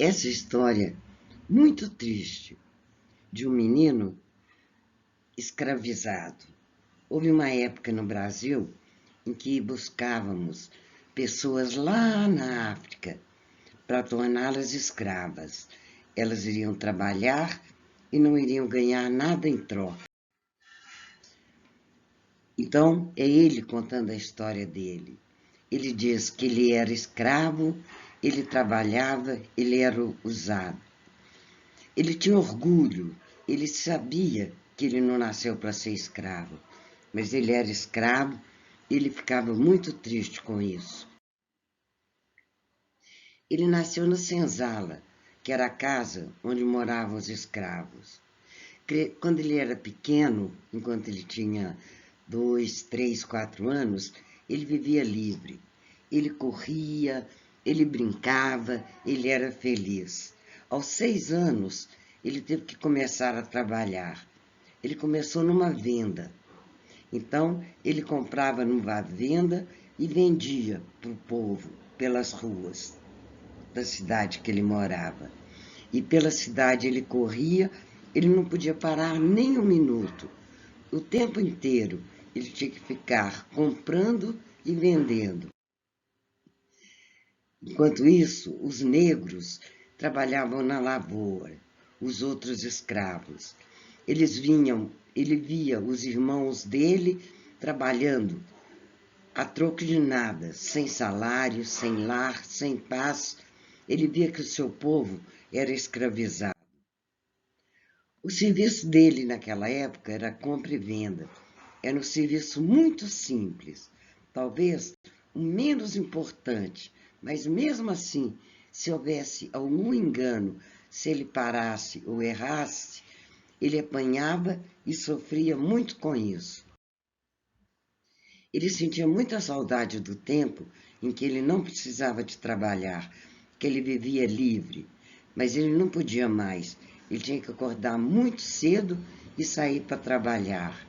essa história muito triste de um menino escravizado. Houve uma época no Brasil em que buscávamos pessoas lá na África para torná-las escravas. Elas iriam trabalhar e não iriam ganhar nada em troca. Então, é ele contando a história dele. Ele diz que ele era escravo, ele trabalhava, ele era usado. Ele tinha orgulho, ele sabia que ele não nasceu para ser escravo, mas ele era escravo e ele ficava muito triste com isso. Ele nasceu na senzala, que era a casa onde moravam os escravos. Quando ele era pequeno, enquanto ele tinha 2, 3, 4 anos, ele vivia livre. Ele corria, ele brincava, ele era feliz. Aos 6 anos, ele teve que começar a trabalhar. Ele começou numa venda. Então, ele comprava numa venda e vendia para o povo, pelas ruas da cidade que ele morava. E pela cidade ele corria, ele não podia parar nem um minuto. O tempo inteiro ele tinha que ficar comprando e vendendo. Enquanto isso, os negros trabalhavam na lavoura, os outros escravos. Ele via os irmãos dele trabalhando a troco de nada, sem salário, sem lar, sem paz. Ele via que o seu povo era escravizado. O serviço dele naquela época era compra e venda. Era um serviço muito simples, talvez o menos importante, mas mesmo assim, se houvesse algum engano, se ele parasse ou errasse, ele apanhava e sofria muito com isso. Ele sentia muita saudade do tempo em que ele não precisava de trabalhar, que ele vivia livre, mas ele não podia mais. Ele tinha que acordar muito cedo e sair para trabalhar.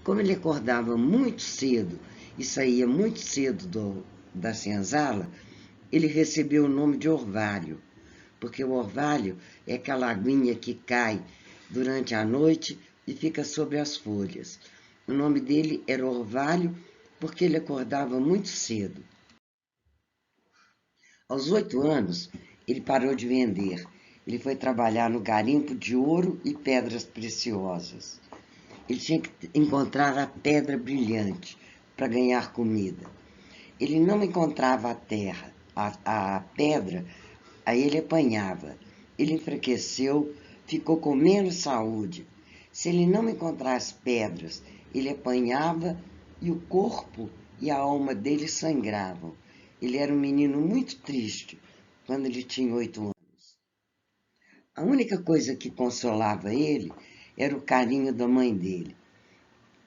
Como ele acordava muito cedo e saía muito cedo da senzala, ele recebeu o nome de orvalho, porque o orvalho é aquela aguinha que cai durante a noite e fica sobre as folhas. O nome dele era Orvalho porque ele acordava muito cedo. Aos 8 anos, ele parou de vender. Ele foi trabalhar no garimpo de ouro e pedras preciosas. Ele tinha que encontrar a pedra brilhante para ganhar comida. Ele não encontrava a terra, a pedra, aí ele apanhava. Ele enfraqueceu, ficou com menos saúde. Se ele não encontrasse pedras, ele apanhava e o corpo e a alma dele sangravam. Ele era um menino muito triste quando ele tinha 8 anos. A única coisa que consolava ele era o carinho da mãe dele.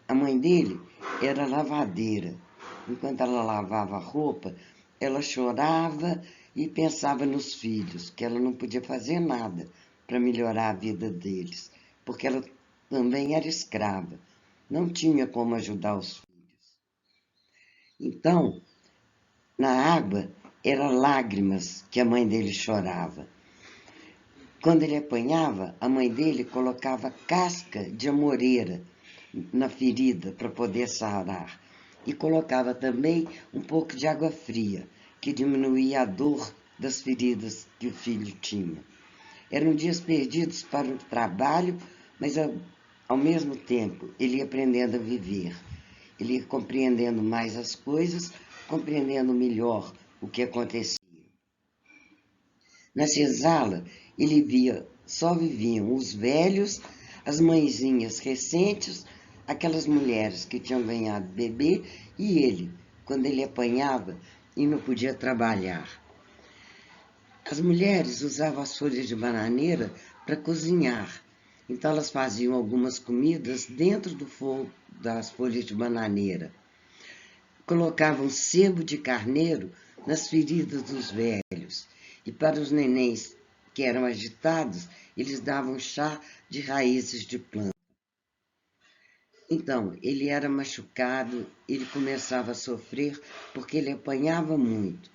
A mãe dele era lavadeira. Enquanto ela lavava a roupa, ela chorava e pensava nos filhos, que ela não podia fazer nada para melhorar a vida deles, porque ela também era escrava, não tinha como ajudar os filhos. Então, na água, eram lágrimas que a mãe dele chorava. Quando ele apanhava, a mãe dele colocava casca de amoreira na ferida para poder sarar. E colocava também um pouco de água fria, que diminuía a dor das feridas que o filho tinha. Eram dias perdidos para o trabalho, mas ao mesmo tempo ele ia aprendendo a viver. Ele ia compreendendo mais as coisas, compreendendo melhor o que acontecia. Na senzala, ele via, só viviam os velhos, as mãezinhas recentes, aquelas mulheres que tinham ganhado bebê e ele, quando ele apanhava e não podia trabalhar. As mulheres usavam as folhas de bananeira para cozinhar. Então elas faziam algumas comidas dentro do fogo das folhas de bananeira. Colocavam sebo de carneiro nas feridas dos velhos. E para os nenéns que eram agitados, eles davam chá de raízes de planta. Então, ele era machucado, ele começava a sofrer porque ele apanhava muito.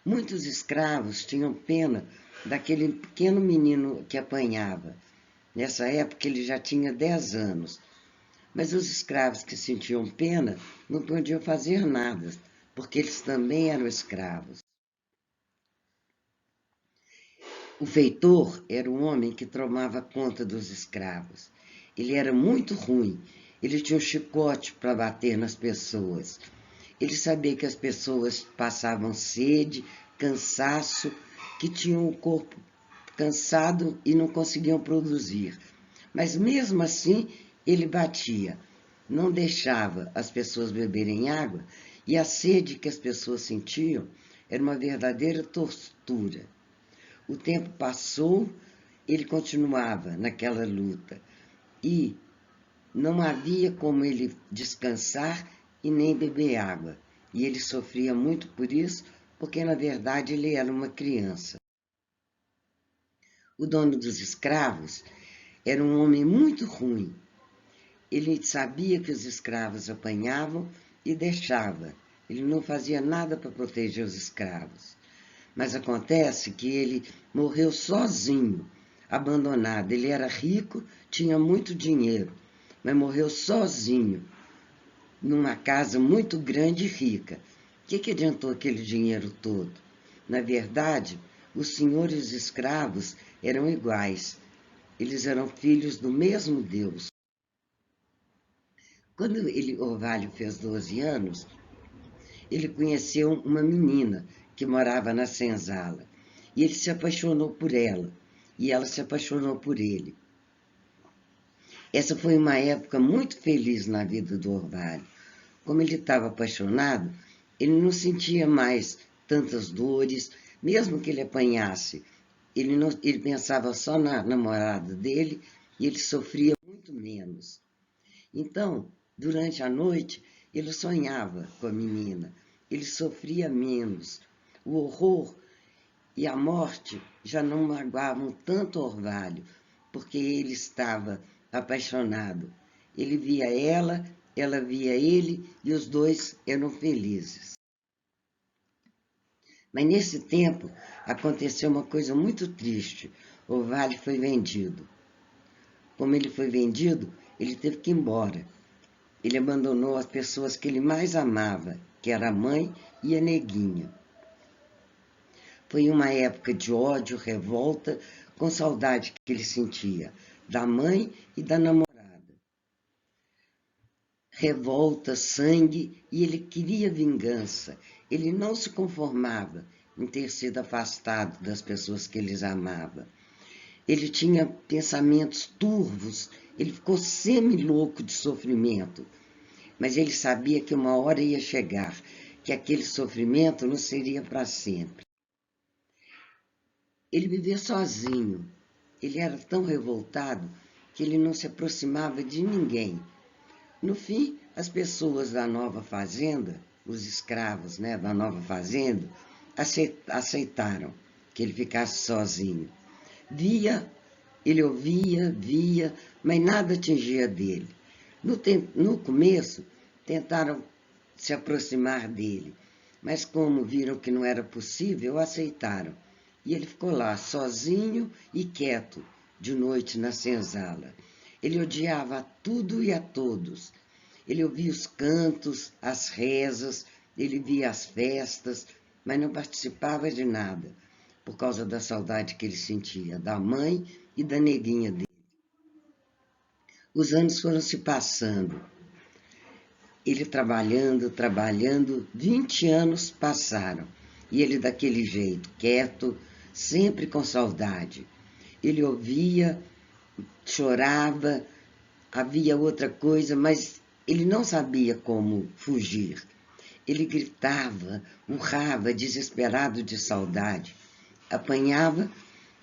Muitos escravos tinham pena daquele pequeno menino que apanhava. Nessa época ele já tinha 10 anos. Mas os escravos que sentiam pena não podiam fazer nada, porque eles também eram escravos. O feitor era um homem que tomava conta dos escravos. Ele era muito ruim. Ele tinha um chicote para bater nas pessoas. Ele sabia que as pessoas passavam sede, cansaço, que tinham o corpo cansado e não conseguiam produzir. Mas mesmo assim, ele batia, não deixava as pessoas beberem água, e a sede que as pessoas sentiam era uma verdadeira tortura. O tempo passou, ele continuava naquela luta, e não havia como ele descansar e nem beber água. E ele sofria muito por isso, porque na verdade ele era uma criança. O dono dos escravos era um homem muito ruim. Ele sabia que os escravos apanhavam e deixava. Ele não fazia nada para proteger os escravos. Mas acontece que ele morreu sozinho, abandonado. Ele era rico, tinha muito dinheiro, mas morreu sozinho, numa casa muito grande e rica. O que adiantou aquele dinheiro todo? Na verdade, os senhores escravos eram iguais. Eles eram filhos do mesmo Deus. Quando Orvalho fez 12 anos, ele conheceu uma menina que morava na senzala. E ele se apaixonou por ela. E ela se apaixonou por ele. Essa foi uma época muito feliz na vida do Orvalho. Como ele estava apaixonado, ele não sentia mais tantas dores, mesmo que ele apanhasse. Ele pensava só na namorada dele e ele sofria muito menos. Então, durante a noite, ele sonhava com a menina, ele sofria menos. O horror e a morte já não magoavam tanto Orvalho, porque ele estava apaixonado. Ele via ela via ele, e os dois eram felizes. Mas nesse tempo aconteceu uma coisa muito triste. Orvalho foi vendido. Como ele foi vendido, ele teve que ir embora. Ele abandonou as pessoas que ele mais amava, que era a mãe e a neguinha. Foi uma época de ódio, revolta, com saudade que ele sentia da mãe e da namorada. Revolta, sangue, e ele queria vingança. Ele não se conformava em ter sido afastado das pessoas que ele amava. Ele tinha pensamentos turvos, ele ficou semi-louco de sofrimento. Mas ele sabia que uma hora ia chegar, que aquele sofrimento não seria para sempre. Ele vivia sozinho. Ele era tão revoltado que ele não se aproximava de ninguém. No fim, as pessoas da nova fazenda, os escravos, da nova fazenda, aceitaram que ele ficasse sozinho. Ele ouvia, via, mas nada atingia dele. No começo, tentaram se aproximar dele, mas como viram que não era possível, aceitaram. E ele ficou lá, sozinho e quieto, de noite na senzala. Ele odiava a tudo e a todos. Ele ouvia os cantos, as rezas, ele via as festas, mas não participava de nada, por causa da saudade que ele sentia da mãe e da neguinha dele. Os anos foram se passando. Ele trabalhando, 20 anos passaram. E ele daquele jeito, quieto, sempre com saudade. Ele ouvia, chorava, havia outra coisa, mas ele não sabia como fugir. Ele gritava, urrava, desesperado de saudade. Apanhava,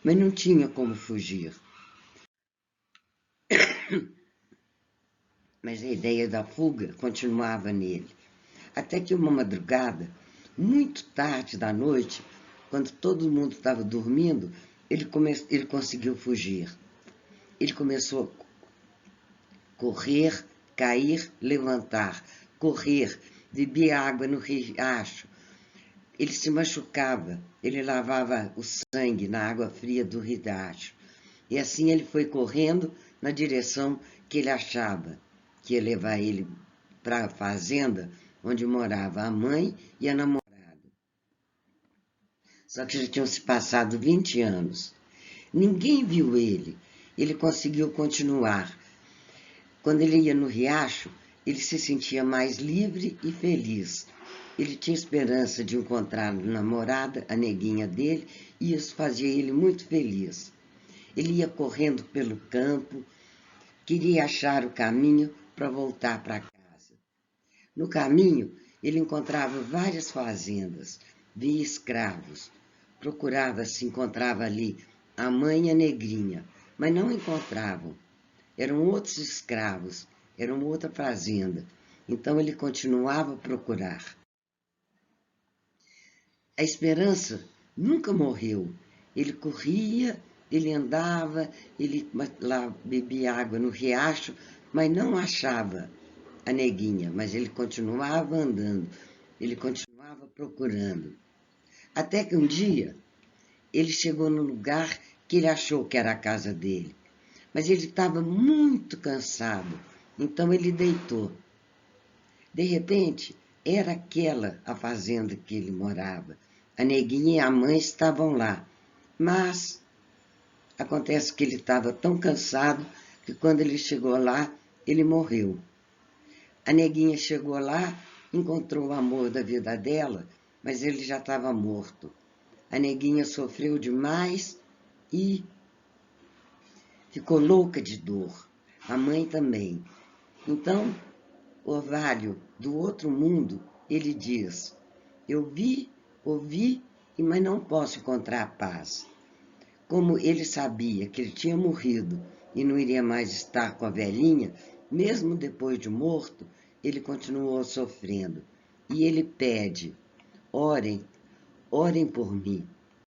mas não tinha como fugir. Mas a ideia da fuga continuava nele. Até que uma madrugada, muito tarde da noite, quando todo mundo estava dormindo, ele conseguiu fugir. Ele começou a correr, cair, levantar, correr, beber água no riacho, ele se machucava, ele lavava o sangue na água fria do riacho. E assim ele foi correndo na direção que ele achava que ia levar ele para a fazenda onde morava a mãe e a namorada. Só que já tinham se passado 20 anos. Ninguém viu ele. Ele conseguiu continuar. Quando ele ia no riacho, ele se sentia mais livre e feliz. Ele tinha esperança de encontrar a namorada, a neguinha dele, e isso fazia ele muito feliz. Ele ia correndo pelo campo, queria achar o caminho para voltar para casa. No caminho, ele encontrava várias fazendas, via escravos. Procurava se encontrava ali a mãe e a negrinha, mas não encontravam. Eram outros escravos, era uma outra fazenda. Então ele continuava a procurar. A esperança nunca morreu. Ele corria, ele andava, ele lá bebia água no riacho, mas não achava a neguinha, mas ele continuava andando, ele continuava procurando. Até que um dia ele chegou no lugar que ele achou que era a casa dele, mas ele estava muito cansado, então ele deitou. De repente, era aquela a fazenda que ele morava. A neguinha e a mãe estavam lá, mas acontece que ele estava tão cansado que quando ele chegou lá, ele morreu. A neguinha chegou lá, encontrou o amor da vida dela, mas ele já estava morto. A neguinha sofreu demais e ficou louca de dor. A mãe também. Então, Orvalho, do outro mundo, ele diz: eu vi, ouvi, mas não posso encontrar paz. Como ele sabia que ele tinha morrido e não iria mais estar com a velhinha, mesmo depois de morto, ele continuou sofrendo. E ele pede: orem, orem por mim.